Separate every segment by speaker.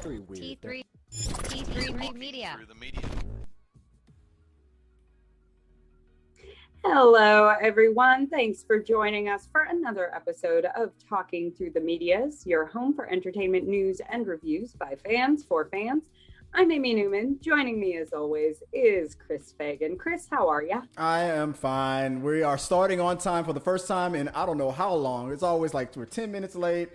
Speaker 1: Pretty weird.
Speaker 2: T3 Media.
Speaker 3: Through the media.
Speaker 4: Hello, everyone. Thanks for joining us for another episode of Talking Through the Medias, your home for entertainment news and reviews by fans for fans. I'm Amy Newman. Joining me, as always, is Chris Fagan. Chris, how are you?
Speaker 1: I am fine. We are starting on time for the first time in I don't know how long. It's always like we're 10 minutes late,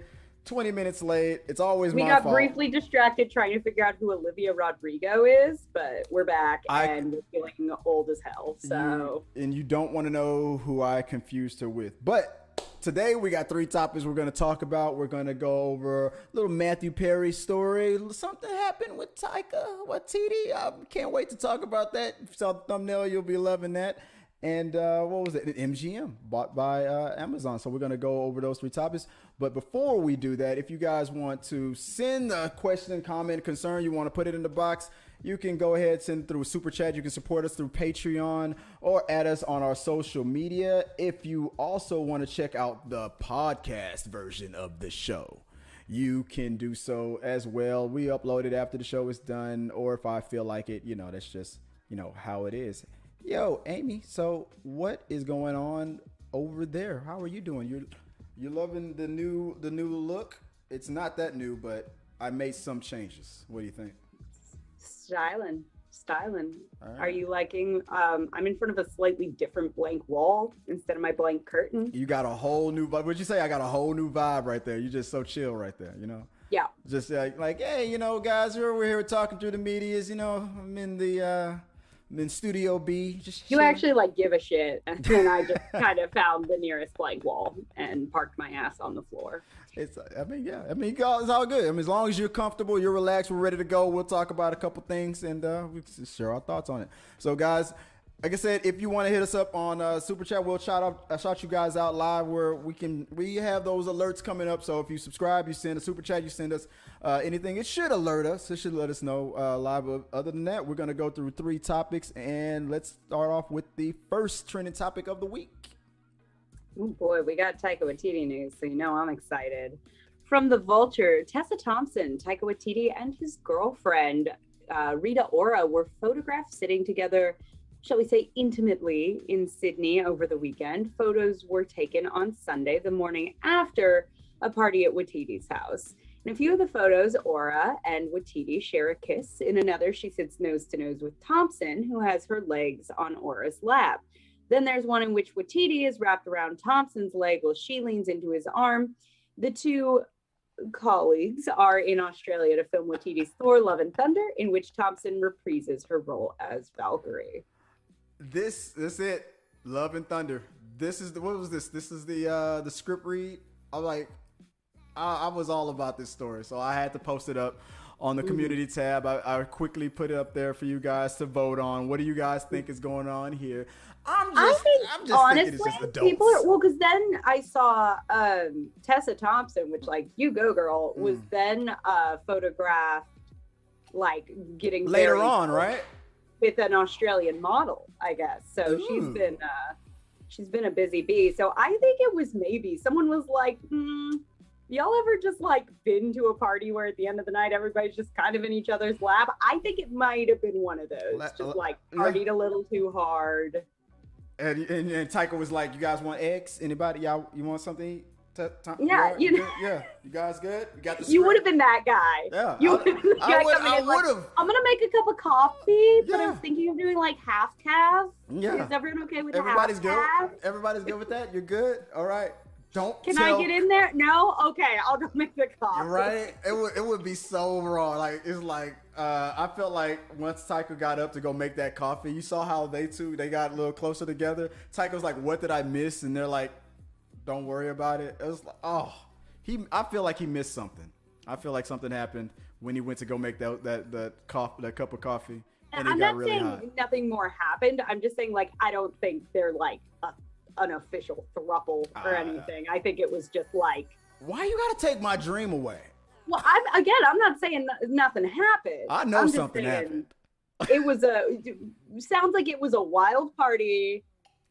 Speaker 1: 20 minutes late. It's always my fault.
Speaker 4: We got briefly distracted trying to figure out who Olivia Rodrigo is, but we're back and we're feeling old as hell. So
Speaker 1: you don't want to know who I confused her with. But today we got 3 topics we're going to talk about. We're going to go over a little Matthew Perry story. Something happened with Taika Waititi. I can't wait to talk about that. If you saw the thumbnail, you'll be loving that. And what was it? MGM, bought by Amazon. So we're going to go over those 3 topics. But before we do that, if you guys want to send a question, comment, concern, you want to put it in the box, you can go ahead, send it through a super chat. You can support us through Patreon or add us on our social media. If you also want to check out the podcast version of the show, you can do so as well. We upload it after the show is done, or if I feel like it, that's just, how it is. Yo, Amy, so what is going on over there? How are you doing? You're loving the new look? It's not that new, but I made some changes. What do you think?
Speaker 4: styling.
Speaker 1: Right.
Speaker 4: Are you liking, I'm in front of a slightly different blank wall instead of my blank curtain.
Speaker 1: You got a whole new vibe. What'd you say? I got a whole new vibe right there. You're just so chill right there,
Speaker 4: Yeah.
Speaker 1: Just like, hey, guys, we're here talking through the medias, I'm in Studio B. Just
Speaker 4: You
Speaker 1: chilling.
Speaker 4: actually give a shit, and then I just kind of found the nearest blank wall and parked my ass on the floor.
Speaker 1: It's all good. As long as you're comfortable, you're relaxed, we're ready to go. We'll talk about a couple things and we share our thoughts on it. So, guys, like I said, if you want to hit us up on Super Chat, we'll shout you guys out live where we have those alerts coming up. So if you subscribe, you send a Super Chat, you send us anything, it should alert us. It should let us know live. Other than that, we're going to go through 3 topics, and let's start off with the first trending topic of the week.
Speaker 4: Oh boy, we got Taika Waititi news, so I'm excited. From the Vulture, Tessa Thompson, Taika Waititi, and his girlfriend, Rita Ora, were photographed sitting together, shall we say, intimately in Sydney over the weekend. Photos were taken on Sunday, the morning after a party at Waititi's house. In a few of the photos, Ora and Waititi share a kiss. In another, she sits nose to nose with Thompson, who has her legs on Ora's lap. Then there's one in which Waititi is wrapped around Thompson's leg while she leans into his arm. The 2 colleagues are in Australia to film Waititi's Thor, Love and Thunder, in which Thompson reprises her role as Valkyrie.
Speaker 1: This it. Love and Thunder. What was this? This is the script read. I was all about this story, so I had to post it up on the community tab. I quickly put it up there for you guys to vote on. What do you guys think is going on here? I'm just
Speaker 4: honestly,
Speaker 1: thinking it's just adults.
Speaker 4: People are, because then I saw Tessa Thompson, which you go girl, was then photographed getting
Speaker 1: later on, right?
Speaker 4: With an Australian model, I guess. So she's been a busy bee. So I think it was maybe someone was like, y'all ever just been to a party where at the end of the night everybody's just kind of in each other's lap? I think it might have been one of those. Just partied a little too hard.
Speaker 1: And Taika was like, "You guys want eggs? Anybody? You want something?"
Speaker 4: Yeah,
Speaker 1: you guys good? You got the script?
Speaker 4: You would have been that guy.
Speaker 1: Yeah,
Speaker 4: I would have. I'm gonna make a cup of coffee, but
Speaker 1: Yeah.
Speaker 4: I'm thinking of doing half calf.
Speaker 1: Yeah.
Speaker 4: Is everyone okay with
Speaker 1: Everybody's
Speaker 4: half
Speaker 1: good.
Speaker 4: calf?
Speaker 1: Everybody's good with that. You're good. All right.
Speaker 4: Can I get in there? No. Okay, I'll go make the coffee.
Speaker 1: Right? It would be so wrong. I felt like once Taika got up to go make that coffee, you saw how they got a little closer together. Taika was like, "What did I miss?" And they're like, "Don't worry about it." It was like, I feel like he missed something. I feel like something happened when he went to go make that cup of coffee, and it got really hot.
Speaker 4: I'm not saying nothing more happened. I'm just saying I don't think they're an official throuple or anything. I think it was just
Speaker 1: why you gotta take my dream away?
Speaker 4: Well, I'm not saying nothing happened.
Speaker 1: I know something happened.
Speaker 4: It was sounds like it was a wild party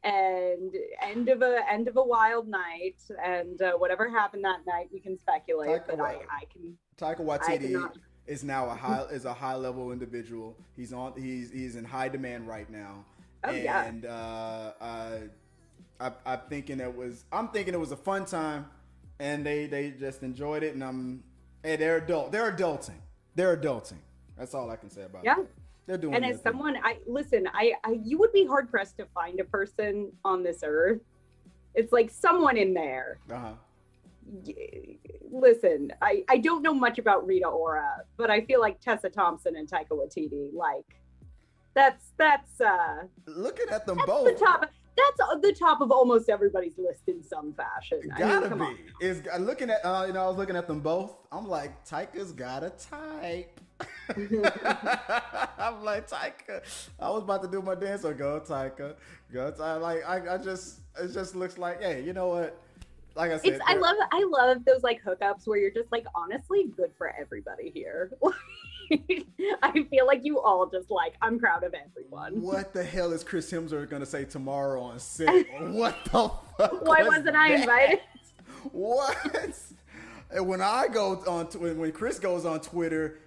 Speaker 4: and end of a wild night, and whatever happened that night we can speculate. Taika Waititi
Speaker 1: is now a high level individual. He's in high demand right now.
Speaker 4: Oh,
Speaker 1: and I'm thinking it was a fun time, and they just enjoyed it, and they're adulting. That's all I can say about it.
Speaker 4: Yeah.
Speaker 1: They're doing.
Speaker 4: And as someone, you would be hard pressed to find a person on this earth. It's like someone in there. Listen, I don't know much about Rita Ora, but I feel like Tessa Thompson and Taika Waititi, like that's
Speaker 1: looking at them
Speaker 4: that's
Speaker 1: both.
Speaker 4: That's the top of almost everybody's list in some fashion.
Speaker 1: Gotta be. Is looking at I was looking at them both. I'm like, Taika's got a type. I'm like, Taika. I was about to do my dance, so go Taika. Like it just looks like, hey, you know what? Like I said,
Speaker 4: I love those like hookups where you're just like, honestly, good for everybody here. I feel like you all just like, I'm proud of everyone.
Speaker 1: What the hell is Chris Hemsworth gonna say tomorrow on set? What the fuck?
Speaker 4: Why wasn't I invited?
Speaker 1: What? And when Chris goes on Twitter,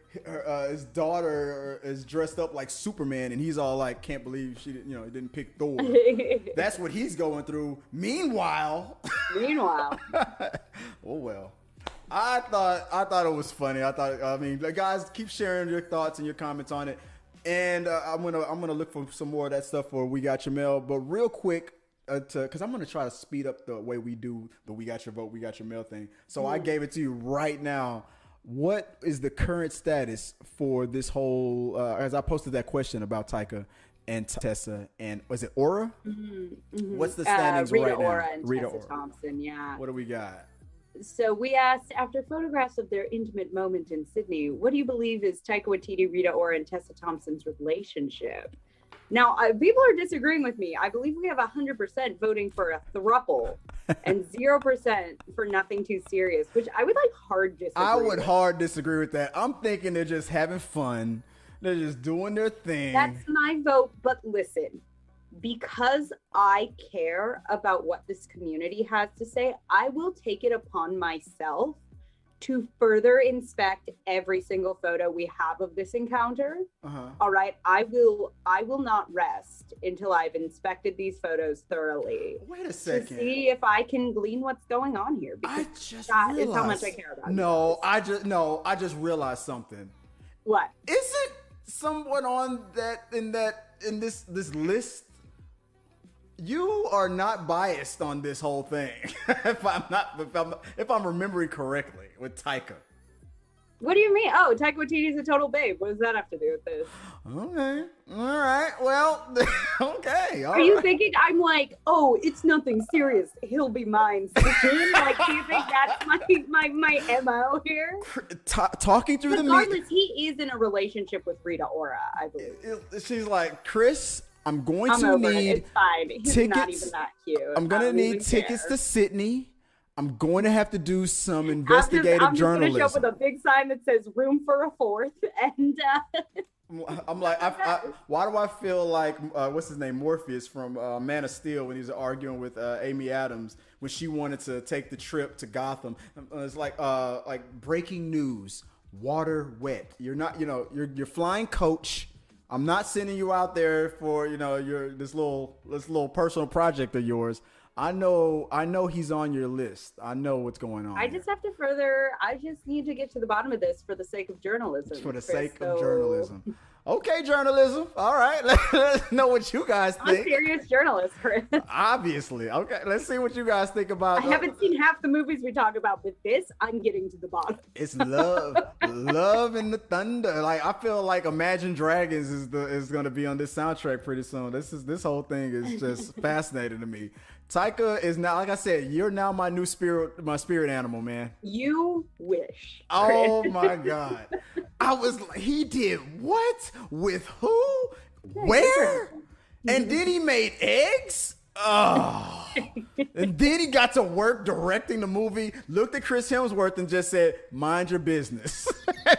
Speaker 1: his daughter is dressed up like Superman, and he's all like, "Can't believe she didn't pick Thor." That's what he's going through. Meanwhile, oh well. I thought it was funny. Guys, keep sharing your thoughts and your comments on it, and I'm gonna look for some more of that stuff for We Got Your Mail. But real quick, because I'm gonna try to speed up the way we do the We Got Your Vote, We Got Your Mail thing. So I gave it to you right now. What is the current status for this whole? As I posted that question about Taika and Tessa, and was it Ora? Mm-hmm. What's the standings
Speaker 4: Rita
Speaker 1: right
Speaker 4: Ora
Speaker 1: now?
Speaker 4: and
Speaker 1: Rita
Speaker 4: Tessa
Speaker 1: Ora.
Speaker 4: Thompson, yeah.
Speaker 1: What do we got?
Speaker 4: So we asked, after photographs of their intimate moment in Sydney, what do you believe is Taika Waititi, Rita Ora, and Tessa Thompson's relationship? Now, people are disagreeing with me. I believe we have 100% voting for a throuple and 0% for nothing too serious, which I would like hard disagree
Speaker 1: I would
Speaker 4: with.
Speaker 1: hard disagree with that. I'm thinking they're just having fun. They're just doing their thing.
Speaker 4: That's my vote, but listen, because I care about what this community has to say, I will take it upon myself to further inspect every single photo we have of this encounter. All right, I will not rest until I've inspected these photos thoroughly.
Speaker 1: Wait a second.
Speaker 4: To see if I can glean what's going on here.
Speaker 1: I just
Speaker 4: that
Speaker 1: realized.
Speaker 4: is how much I care about.
Speaker 1: I just realized something.
Speaker 4: What?
Speaker 1: Isn't someone on in this list? You are not biased on this whole thing. if I'm remembering correctly with Taika.
Speaker 4: What do you mean? Oh, Taika Waititi's a total babe. What does that have to do with this?
Speaker 1: Okay. All right. Well, okay.
Speaker 4: Are you thinking I'm like, oh, it's nothing serious, he'll be mine? Like, do you think that's my MO here?
Speaker 1: Talking through
Speaker 4: Regardless, he is in a relationship with Rita Ora, I believe.
Speaker 1: She's like, Chris, I'm going to
Speaker 4: over
Speaker 1: need
Speaker 4: it. It's fine. He's
Speaker 1: tickets.
Speaker 4: not even that cute.
Speaker 1: I'm going to need tickets to Sydney. I'm going to have to do some investigative
Speaker 4: I'm just
Speaker 1: journalism.
Speaker 4: going to show up with a big sign that says "Room for a Fourth," and
Speaker 1: I'm like, why do I feel like what's his name, Morpheus from Man of Steel, when he was arguing with Amy Adams when she wanted to take the trip to Gotham? It's like breaking news, water wet. You're not, you're flying coach. I'm not sending you out there for this little personal project of yours. I know he's on your list. I know what's going on.
Speaker 4: I just need to get to the bottom of this for the sake of journalism.
Speaker 1: For the sake of journalism. Okay, journalism. All right. Let's know what you guys think.
Speaker 4: I'm a serious journalist, Chris.
Speaker 1: Obviously. Okay. Let's see what you guys think about.
Speaker 4: I haven't seen half the movies we talk about, but this, I'm getting to the bottom.
Speaker 1: It's love. Love and the thunder. Like, I feel like Imagine Dragons is going to be on this soundtrack pretty soon. This whole thing is just fascinating to me. Taika is now, like I said, you're now my spirit animal, man.
Speaker 4: You wish.
Speaker 1: Oh my God. He did what? With who? Where? And then he made eggs? Oh. And then he got to work directing the movie, looked at Chris Hemsworth and just said, mind your business.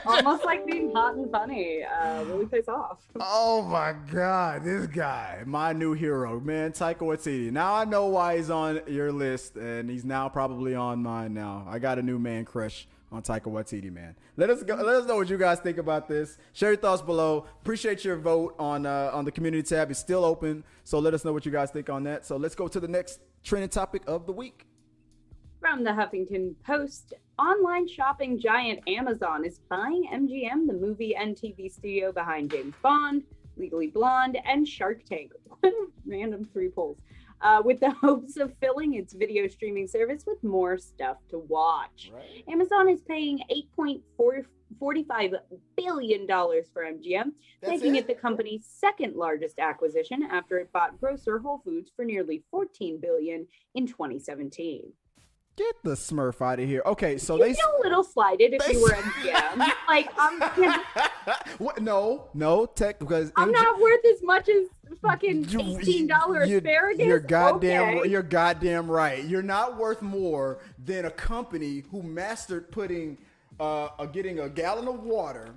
Speaker 4: Almost like being hot and funny really pays off.
Speaker 1: Oh my God, this guy, my new hero, man, Taika Waititi. Now I know why he's on your list, and he's now probably on mine now. I got a new man crush on Taika Waititi, man. Let us know what you guys think about this. Share your thoughts below. Appreciate your vote on the community tab. It's still open, so let us know what you guys think on that. So let's go to the next trending topic of the week.
Speaker 4: From the Huffington Post, online shopping giant Amazon is buying MGM, the movie and TV studio behind James Bond, Legally Blonde, and Shark Tank. What random three polls. With the hopes of filling its video streaming service with more stuff to watch. Right. Amazon is paying $8.45 billion for MGM, making it the company's second largest acquisition after it bought grocer Whole Foods for nearly $14 billion in 2017.
Speaker 1: Get the Smurf out of here. Okay, so
Speaker 4: You'd feel a little slighted if you were MGM. Like,
Speaker 1: what? No, tech, because
Speaker 4: I'm not worth as much as fucking $18 asparagus.
Speaker 1: You're goddamn right. You're not worth more than a company who mastered putting, getting a gallon of water,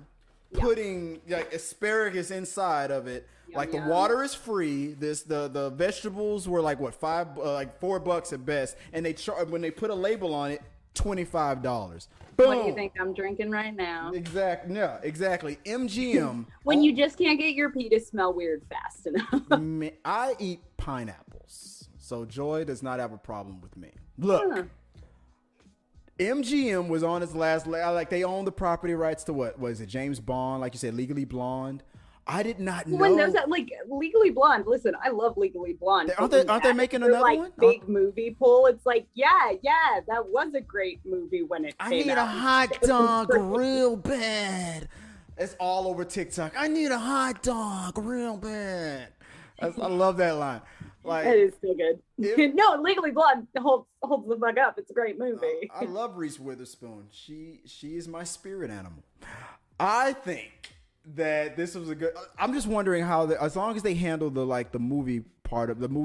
Speaker 1: putting like asparagus inside of it. Like the water is free. The vegetables were like what $4 at best, and they when they put a label on it, $25. Boom.
Speaker 4: What do you think I'm drinking right now?
Speaker 1: Exactly. Yeah, exactly. MGM.
Speaker 4: When you just can't get your pee to smell weird fast enough.
Speaker 1: I eat pineapples, so Joy does not have a problem with me. Look. MGM was on its last like they own the property rights to what was it? James Bond, like you said, Legally Blonde. I did not know.
Speaker 4: When there's that, like, Legally Blonde, listen, I love Legally Blonde.
Speaker 1: Aren't they making another one?
Speaker 4: Big movie pull. It's like, yeah, that was a great movie when it came out.
Speaker 1: I need a hot dog real bad. It's all over TikTok. I need a hot dog real bad. I love that line. Like,
Speaker 4: that is so good. No, Legally Blonde holds the fuck up. It's a great movie.
Speaker 1: I love Reese Witherspoon. She is my spirit animal. I think that this was a good. I'm just wondering how as long as they handle the movie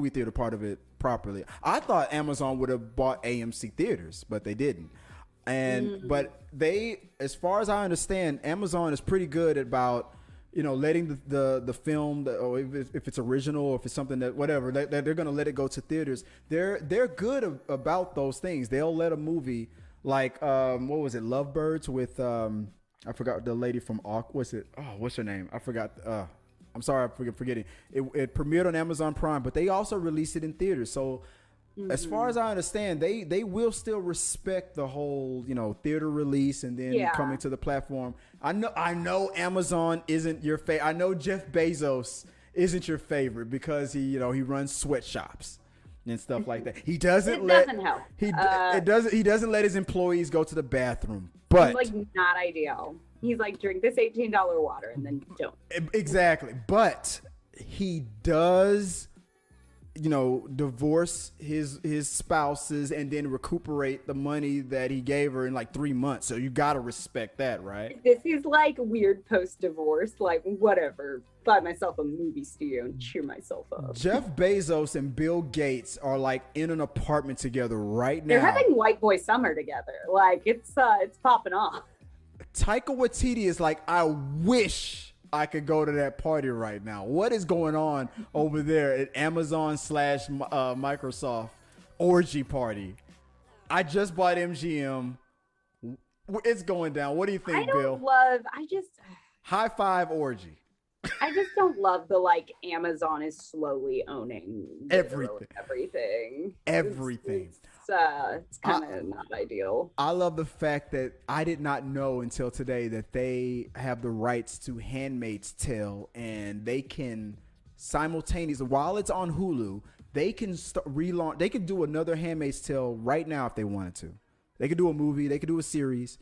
Speaker 1: theater part of it properly. I thought Amazon would have bought AMC theaters, but they didn't. And but they, as far as I understand, Amazon is pretty good about letting the film, or if it's original, or if it's something that whatever that they're going to let it go to theaters. They're good about those things. They'll let a movie like what was it, Lovebirds with I forgot the lady from what's her name? I forgot. I'm sorry, I'm forgetting. It premiered on Amazon Prime, but they also released it in theaters. So as far as I understand, they will still respect the whole theater release and then coming to the platform. I know Amazon isn't your favorite. I know Jeff Bezos isn't your favorite because he runs sweatshops and stuff like that. He doesn't
Speaker 4: help.
Speaker 1: He doesn't let his employees go to the bathroom. But
Speaker 4: it's like not ideal. He's like, drink this $18 water and then don't.
Speaker 1: Exactly. But he does, divorce his spouses and then recuperate the money that he gave her in like 3 months. So you got to respect that, right?
Speaker 4: This is like weird post-divorce, like whatever. Buy myself a movie studio and cheer myself up.
Speaker 1: Jeff Bezos and Bill Gates are like in an apartment together right now.
Speaker 4: They're having white boy summer together. Like it's popping off.
Speaker 1: Taika Waititi is like, I wish I could go to that party right now. What is going on over there at Amazon / Microsoft orgy party? I just bought MGM. It's going down. What do you think, Bill? High five orgy.
Speaker 4: I just don't love the Amazon is slowly owning everything. It's kind of not ideal.
Speaker 1: I love the fact that I did not know until today that they have the rights to Handmaid's Tale, and they can simultaneously, while it's on Hulu, they can relaunch. They could do another Handmaid's Tale right now if they wanted to. They could do a movie. They could do a series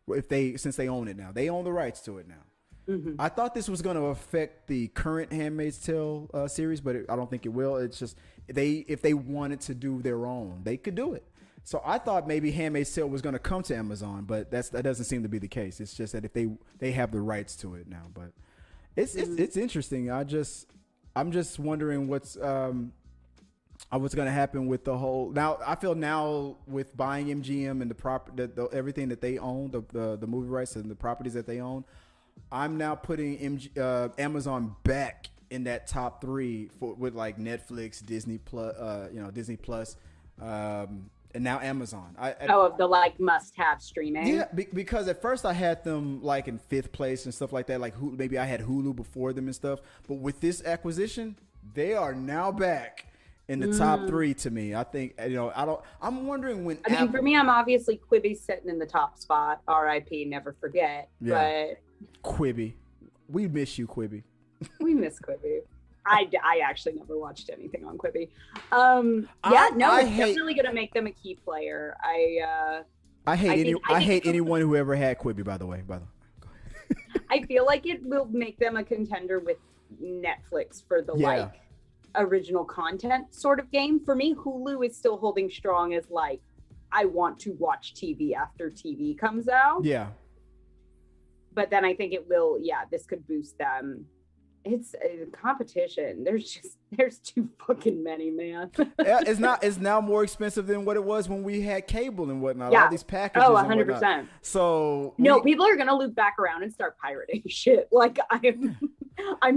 Speaker 1: since they own it now. They own the rights to it now. Mm-hmm. I thought this was going to affect the current Handmaid's Tale series, but I don't think it will. It's just if they wanted to do their own, they could do it. So I thought maybe Handmaid's Tale was going to come to Amazon, but that doesn't seem to be the case. It's just that if they have the rights to it now, but it's interesting. I'm just wondering what's going to happen with the whole. Now I feel now with buying MGM and the everything that they own, the movie rights and the properties that they own. I'm now putting Amazon back in that top 3 with like Netflix, Disney Plus, and now Amazon.
Speaker 4: Of the like must-have streaming.
Speaker 1: Yeah, because at first I had them like in 5th place and stuff like that. Like maybe I had Hulu before them and stuff. But with this acquisition, they are now back in the top 3 to me. I think, I'm wondering when.
Speaker 4: I mean, for me, I'm obviously Quibi sitting in the top spot. R.I.P. Never forget. Yeah. But
Speaker 1: Quibi, we miss you, Quibi.
Speaker 4: We miss Quibi. I actually never watched anything on Quibi. It's definitely gonna make them a key player. I hate
Speaker 1: anyone who ever had Quibi. By the way.
Speaker 4: I feel like it will make them a contender with Netflix for the like original content sort of game. For me, Hulu is still holding strong as like I want to watch TV after TV comes out. Yeah. But then I think it will. Yeah, this could boost them. It's a competition. There's too fucking many, man.
Speaker 1: It's now more expensive than what it was when we had cable and whatnot. Yeah. All these packages.
Speaker 4: Oh, 100%.
Speaker 1: So
Speaker 4: people are gonna loop back around and start pirating shit. Like I'm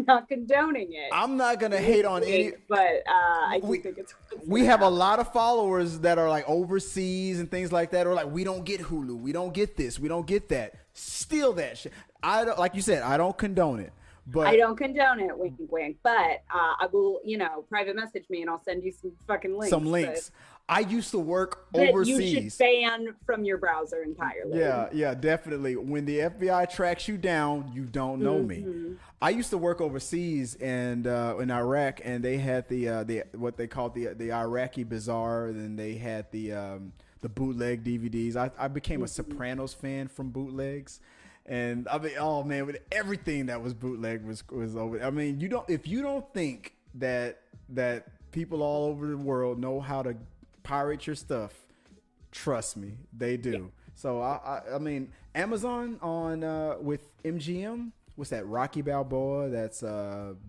Speaker 4: not condoning it.
Speaker 1: I'm not gonna hate on any,
Speaker 4: but I do think it's.
Speaker 1: We have a lot of followers that are like overseas and things like that, or like we don't get Hulu, we don't get this, we don't get that. Steal that shit. Like you said, I don't condone it. But
Speaker 4: I don't condone it, wink, wink. But I will, private message me and I'll send you some fucking links.
Speaker 1: I used to work overseas.
Speaker 4: You should ban from your browser entirely.
Speaker 1: Yeah, definitely. When the FBI tracks you down, you don't know me. I used to work overseas and in Iraq, and they had the what they called the Iraqi Bazaar, and they had the bootleg DVDs. I became a Sopranos fan from bootlegs. And I mean, oh man, with everything that was bootleg was over. I mean, if you don't think that people all over the world know how to pirate your stuff, trust me, they do. Yeah. So I mean, Amazon on with MGM, what's that? Rocky Balboa, that's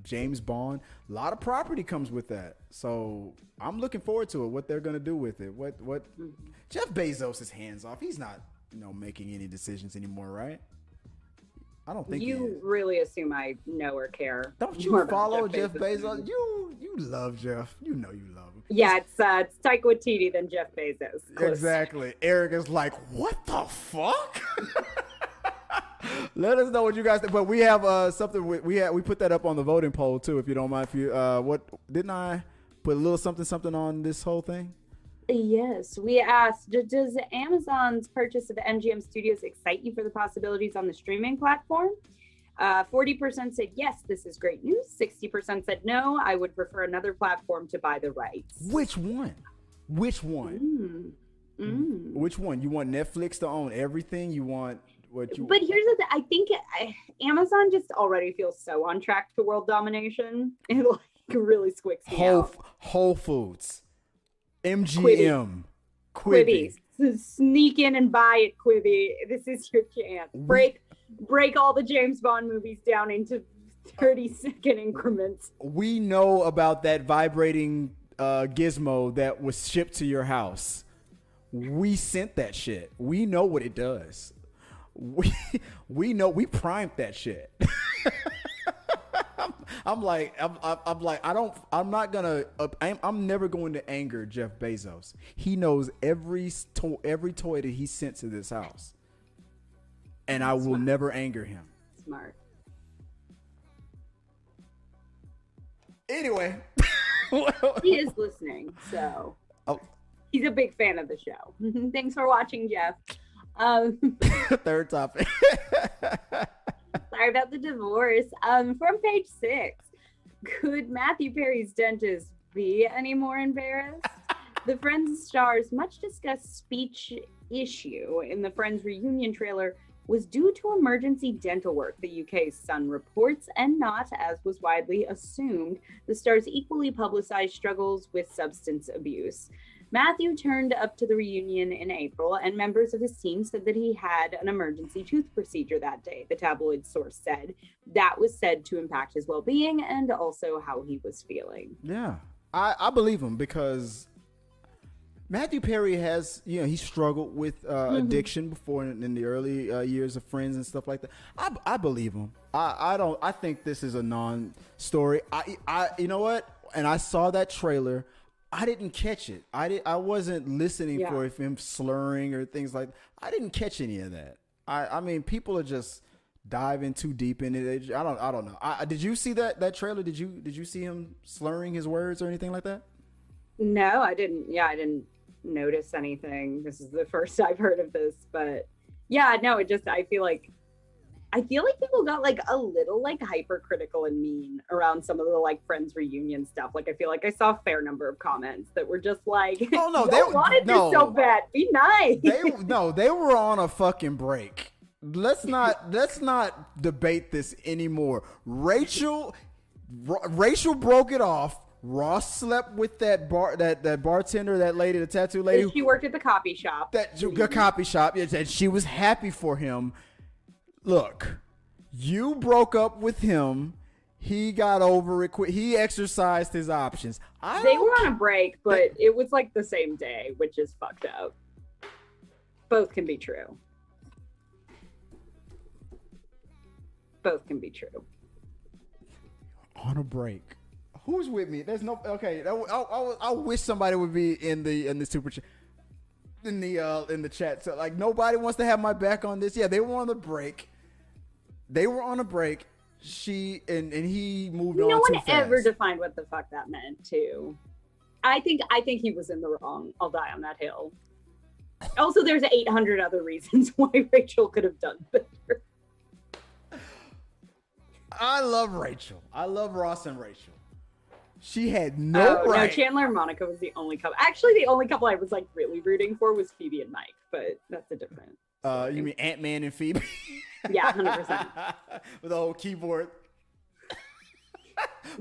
Speaker 1: James Bond. A lot of property comes with that. So I'm looking forward to it. What they're gonna do with it? What Jeff Bezos is hands off. He's not making any decisions anymore, right? I don't think
Speaker 4: you really assume I know or care.
Speaker 1: Don't you follow Jeff Bezos? You love Jeff. You know you love him.
Speaker 4: Yeah, it's Taika Waititi than Jeff Bezos.
Speaker 1: Close. Exactly. Eric is like, what the fuck? Let us know what you guys think. But we have something. We put that up on the voting poll too. If you don't mind, what didn't I put a little something on this whole thing?
Speaker 4: Yes, we asked, does Amazon's purchase of MGM Studios excite you for the possibilities on the streaming platform? 40% said yes, this is great news. 60% said no, I would prefer another platform to buy the rights.
Speaker 1: Which one? Which one? Which one? You want Netflix to own everything? You want what you?
Speaker 4: But here's the thing. I think Amazon just already feels so on track to world domination. It like really squicks me out.
Speaker 1: Whole Foods. MGM,
Speaker 4: Quibi. Sneak in and buy it, Quibi. This is your chance. Break all the James Bond movies down into 30-second increments.
Speaker 1: We know about that vibrating gizmo that was shipped to your house. We sent that shit. We know what it does. We know we primed that shit. I'm never going to anger Jeff Bezos. He knows every toy that he sent to this house, and I will never anger him.
Speaker 4: Smart.
Speaker 1: Anyway,
Speaker 4: he is listening, so he's a big fan of the show. Thanks for watching, Jeff.
Speaker 1: Third topic.
Speaker 4: Sorry about the divorce. From PageSix, could Matthew Perry's dentist be any more embarrassed? The Friends star's much discussed speech issue in the Friends reunion trailer was due to emergency dental work, the UK's Sun reports, and not, as was widely assumed, the star's equally publicized struggles with substance abuse. Matthew turned up to the reunion in April, and members of his team said that he had an emergency tooth procedure that day, the tabloid source said. That was said to impact his well-being and also how he was feeling.
Speaker 1: Yeah, I believe him, because Matthew Perry has, he struggled with addiction before in the early years of Friends and stuff like that. I believe him. I think this is a non-story. You know what? And I saw that trailer. I didn't catch it. I wasn't listening for him slurring or things like. I didn't catch any of that. I mean, people are just diving too deep in it. I don't know. Did you see that trailer? Did you see him slurring his words or anything like that?
Speaker 4: No, I didn't. Yeah, I didn't notice anything. This is the first I've heard of this, but yeah, no, it just, I feel like people got like a little like hypercritical and mean around some of the like Friends reunion stuff. Like I feel like I saw a fair number of comments that were just like,
Speaker 1: "Oh no,
Speaker 4: they wanted this so bad. Be nice."
Speaker 1: They were on a fucking break. Let's not debate this anymore. Rachel broke it off. Ross slept with that bartender, that lady, the tattoo lady.
Speaker 4: She worked at the copy shop.
Speaker 1: The copy shop. And she was happy for him. Look, you broke up with him. He got over it quick. He exercised his options.
Speaker 4: They were on a break, but it was like the same day, which is fucked up. Both can be true. Both can be true.
Speaker 1: On a break. Who's with me? There's no okay. I wish somebody would be in the super chat, in the chat. So like nobody wants to have my back on this. Yeah, they were on a break. She and he moved on.
Speaker 4: No
Speaker 1: one
Speaker 4: ever defined what the fuck that meant. Too. I think he was in the wrong. I'll die on that hill. Also, there's 800 other reasons why Rachel could have done better.
Speaker 1: I love Rachel. I love Ross and Rachel. She had no right.
Speaker 4: No, Chandler and Monica was the only couple. Actually, the only couple I was like really rooting for was Phoebe and Mike, but that's a different.
Speaker 1: You mean Ant-Man and Phoebe?
Speaker 4: Yeah, 100%.
Speaker 1: With the whole keyboard.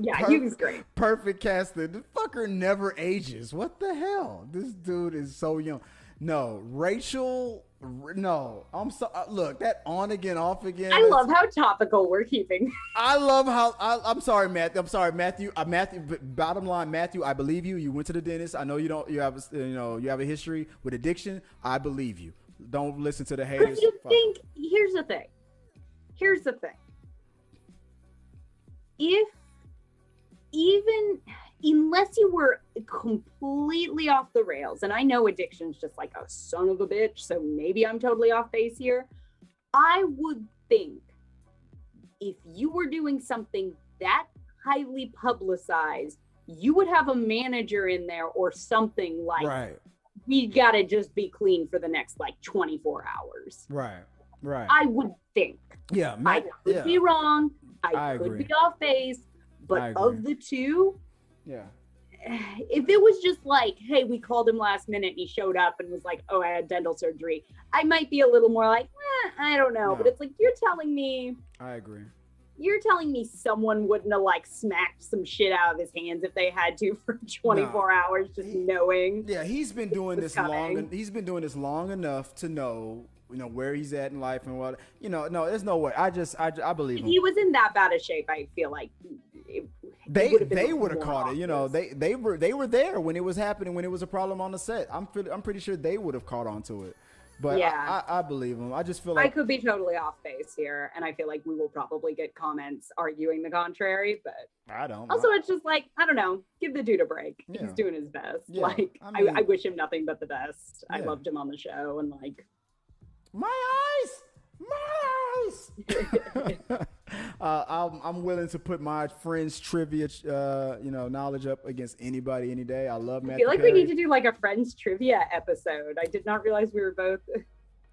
Speaker 4: Yeah, he was great.
Speaker 1: Perfect casting. The fucker never ages. What the hell? This dude is so young. No, Rachel. No, I'm so look that on again, off again.
Speaker 4: I love how topical we're keeping.
Speaker 1: I love how I'm sorry, Matthew. Matthew. Bottom line, Matthew. I believe you. You went to the dentist. I know you don't. You have a history with addiction. I believe you. Don't listen to the haters.
Speaker 4: But you think? Here's the thing. If unless you were completely off the rails, and I know addiction's just like a son of a bitch, so maybe I'm totally off base here. I would think if you were doing something that highly publicized, you would have a manager in there or something like,
Speaker 1: right.
Speaker 4: We gotta just be clean for the next like 24 hours.
Speaker 1: Right.
Speaker 4: I would think.
Speaker 1: Yeah,
Speaker 4: I could be wrong. I could
Speaker 1: agree.
Speaker 4: be off base, but of the two, if it was just like, hey, we called him last minute and he showed up and was like, oh, I had dental surgery, I might be a little more like, I don't know. No. But it's like, you're telling me.
Speaker 1: I agree.
Speaker 4: You're telling me someone wouldn't have like smacked some shit out of his hands if they had to for 24 hours, just knowing.
Speaker 1: Yeah, he's been doing this long. He's been doing this long enough to know, where he's at in life and what, no, there's no way. I believe him.
Speaker 4: If he was in that bad a shape, I feel like
Speaker 1: they would have caught it. They were there when it was happening, when it was a problem on the set. I'm pretty sure they would have caught on to it. But yeah. I believe him. I just feel like
Speaker 4: I could be totally off base here, and I feel like we will probably get comments arguing the contrary. But
Speaker 1: I don't.
Speaker 4: Also, it's just like, I don't know. Give the dude a break. Yeah. He's doing his best. Yeah. Like I wish him nothing but the best. Yeah. I loved him on the show, and like
Speaker 1: my eyes. I'm willing to put my friends' trivia, knowledge up against anybody any day. I love Matthew.
Speaker 4: I feel like we need to do like a friends trivia episode. I did not realize we were both.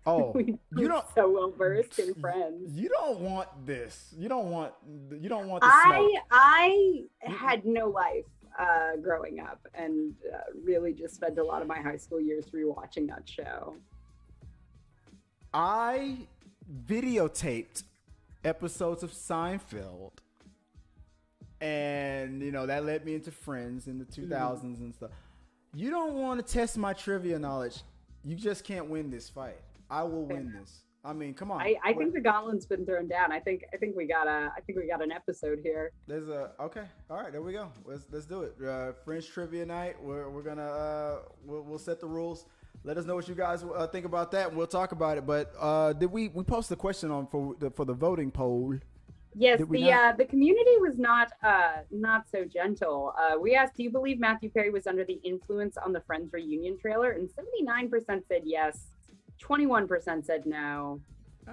Speaker 1: Oh, you don't
Speaker 4: so well versed in Friends.
Speaker 1: You don't want this. You don't want the smoke.
Speaker 4: I had no life growing up, and really just spent a lot of my high school years rewatching that show.
Speaker 1: I videotaped episodes of Seinfeld, and that led me into Friends in the 2000s and stuff. You don't want to test my trivia knowledge. You just can't win this fight. I will win this. I mean, come on.
Speaker 4: I think the gauntlet's been thrown down. I think we got an episode here.
Speaker 1: There's okay. All right, there we go. Let's do it. Friends trivia night. We're gonna we'll set the rules. Let us know what you guys think about that, and we'll talk about it. But did we post a question on for the voting poll?
Speaker 4: Yes,
Speaker 1: Did we not?
Speaker 4: the community was not so gentle. We asked, do you believe Matthew Perry was under the influence on the Friends reunion trailer? And 79% said yes, 21% said no.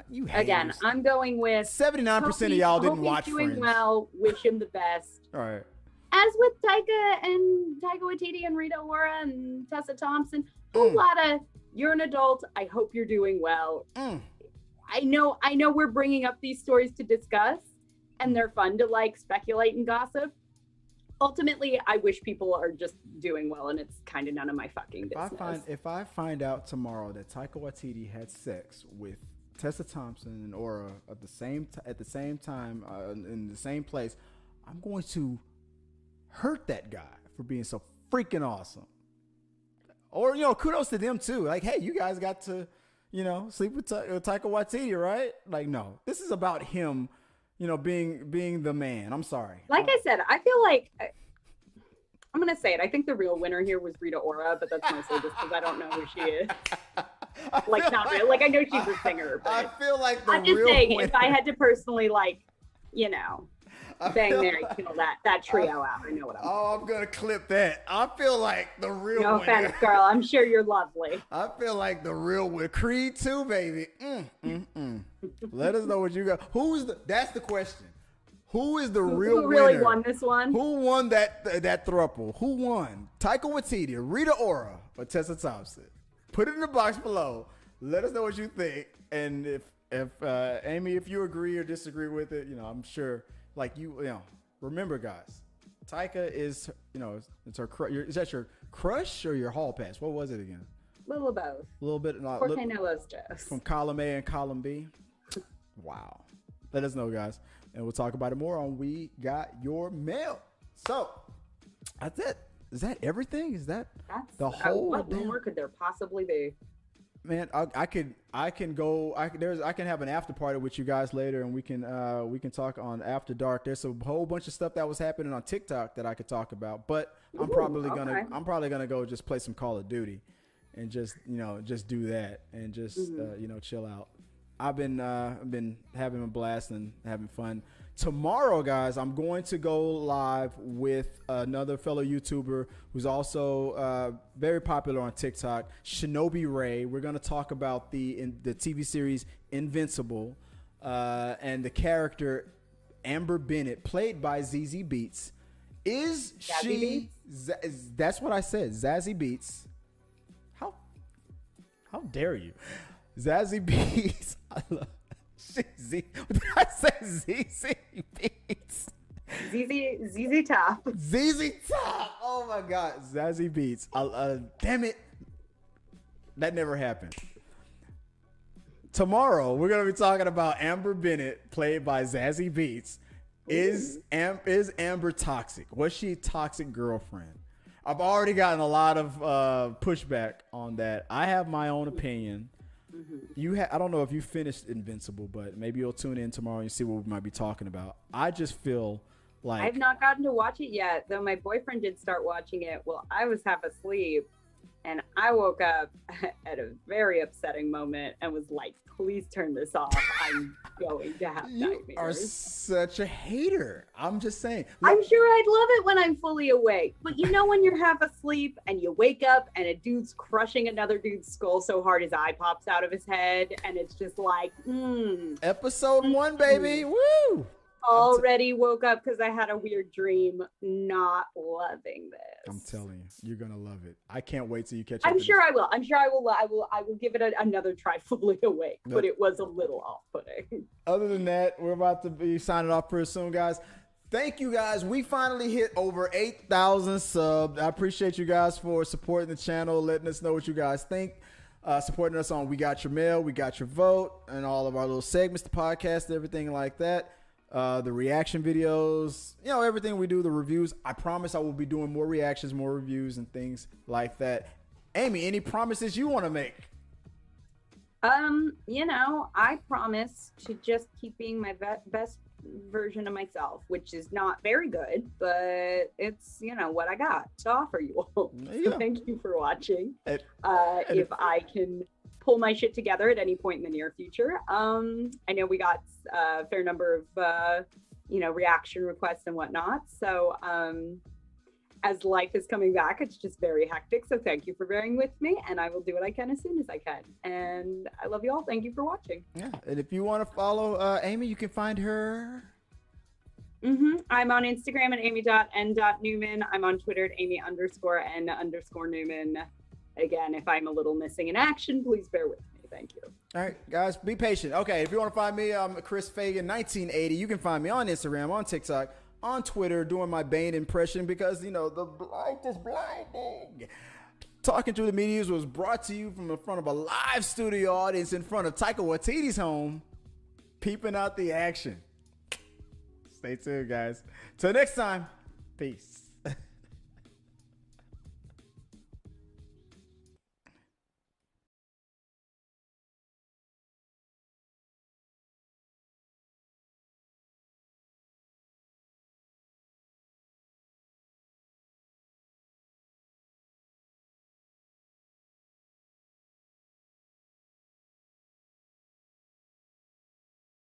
Speaker 1: You
Speaker 4: Again,
Speaker 1: haters.
Speaker 4: I'm going with
Speaker 1: 79% of y'all didn't
Speaker 4: hope
Speaker 1: watch
Speaker 4: he's doing
Speaker 1: Friends.
Speaker 4: well. Wish him the best.
Speaker 1: All right.
Speaker 4: As with Taika Waititi and Rita Ora and Tessa Thompson, a lot of you're an adult. I hope you're doing well. I know we're bringing up these stories to discuss, and they're fun to like speculate and gossip. Ultimately, I wish people are just doing well, and it's kind of none of my fucking business.
Speaker 1: If I find out tomorrow that Taika Waititi had sex with Tessa Thompson and Aura at the same time in the same place, I'm going to hurt that guy for being so freaking awesome. Or kudos to them too. Like, hey, you guys got to sleep with Taika Waititi, right? Like, no, this is about him, being the man. I'm sorry.
Speaker 4: Like I said, I feel like I'm gonna say it. I think the real winner here was Rita Ora, but that's mostly just because I don't know who she is. Like, not real. Like, I know she's a singer, but
Speaker 1: I feel like the
Speaker 4: I'm just
Speaker 1: real
Speaker 4: saying,
Speaker 1: winner.
Speaker 4: if I had to personally, bang, Mary, kill that trio out. I know what I'm saying.
Speaker 1: Oh, I'm gonna clip that. I feel like the real
Speaker 4: No
Speaker 1: winner.
Speaker 4: offense, girl. I'm sure you're lovely.
Speaker 1: I feel like the real winner. Creed 2, baby. Let us know what you got. That's the question. Who is the real winner?
Speaker 4: Who really won this one?
Speaker 1: Who won that throuple? Who won? Taika Waititi, Rita Ora, or Tessa Thompson? Put it in the box below. Let us know what you think. And if Amy, if you agree or disagree with it, I'm sure. Like remember, guys, Taika is it's her. Is that your crush or your hall pass? What was it again?
Speaker 4: A little of both.
Speaker 1: A little bit.
Speaker 4: Porque no los dos.
Speaker 1: From column A and column B. Wow. Let us know, guys, and we'll talk about it more on We Got Your Mail. So that's it. Is that everything? Is that the whole?
Speaker 4: What more could there possibly be?
Speaker 1: Man, I can have an after party with you guys later, and we can talk on After Dark. There's a whole bunch of stuff that was happening on TikTok that I could talk about, but I'm probably gonna go just play some Call of Duty, and just do that and just chill out. I've been having a blast and having fun. Tomorrow, guys, I'm going to go live with another fellow YouTuber who's also very popular on TikTok, Shinobi Ray. We're going to talk about the TV series Invincible and the character Amber Bennett, played by Zazie Beetz. Is
Speaker 4: Zazie
Speaker 1: she? That's what I said. Zazie Beetz. How dare you? Zazie Beetz. I love. What did I say? ZZ Beetz.
Speaker 4: ZZ Top.
Speaker 1: ZZ Top. Oh my God. Zazie Beetz. Damn it. That never happened. Tomorrow, we're going to be talking about Amber Bennett, played by Zazie Beetz. Is Amber toxic? Was she a toxic girlfriend? I've already gotten a lot of pushback on that. I have my own opinion. I don't know if you finished Invincible, but maybe you'll tune in tomorrow and see what we might be talking about. I just feel like
Speaker 4: I've not gotten to watch it yet, though my boyfriend did start watching it while I was half asleep, and I woke up at a very upsetting moment and was like, please turn this off. I'm going to have nightmares.
Speaker 1: You are such a hater. I'm just saying.
Speaker 4: I'm sure I'd love it when I'm fully awake. But when you're half asleep and you wake up and a dude's crushing another dude's skull so hard his eye pops out of his head, and it's just like,
Speaker 1: Episode 1, baby. Woo!
Speaker 4: Already woke up because I had a weird dream. Not loving this.
Speaker 1: I'm telling you, you're gonna love it. I can't wait till you catch up.
Speaker 4: I'm sure I will. I will give it another try fully awake. But it was a little off-putting.
Speaker 1: Other than that, we're about to be signing off pretty soon, guys. Thank you, guys. We finally hit over 8,000 subs. I appreciate you guys for supporting the channel, letting us know what you guys think. Supporting us on We Got Your Mail, We Got Your Vote, and all of our little segments, the podcast, everything like that. The reaction videos, everything we do, the reviews. I promise I will be doing more reactions, more reviews, and things like that. Amy, any promises you want to make?
Speaker 4: I promise to just keep being my best version of myself, which is not very good, but it's, what I got to offer you all. So thank you for watching. If I can pull my shit together at any point in the near future. I know we got a fair number of, reaction requests and whatnot. So as life is coming back, it's just very hectic. So thank you for bearing with me, and I will do what I can as soon as I can. And I love you all. Thank you for watching.
Speaker 1: Yeah, and if you want to follow Amy, you can find her.
Speaker 4: I'm on Instagram at amy.n.newman. I'm on Twitter at amy_n_newman. Again, if I'm a little missing in action, please bear with me. Thank you.
Speaker 1: All right, guys, be patient. Okay, if you want to find me, I'm Chris Fagan 1980. You can find me on Instagram, on TikTok, on Twitter, doing my Bane impression because, the light is blinding. Talking Through the Medias was brought to you from in front of a live studio audience in front of Taika Waititi's home, peeping out the action. Stay tuned, guys. Till next time, peace.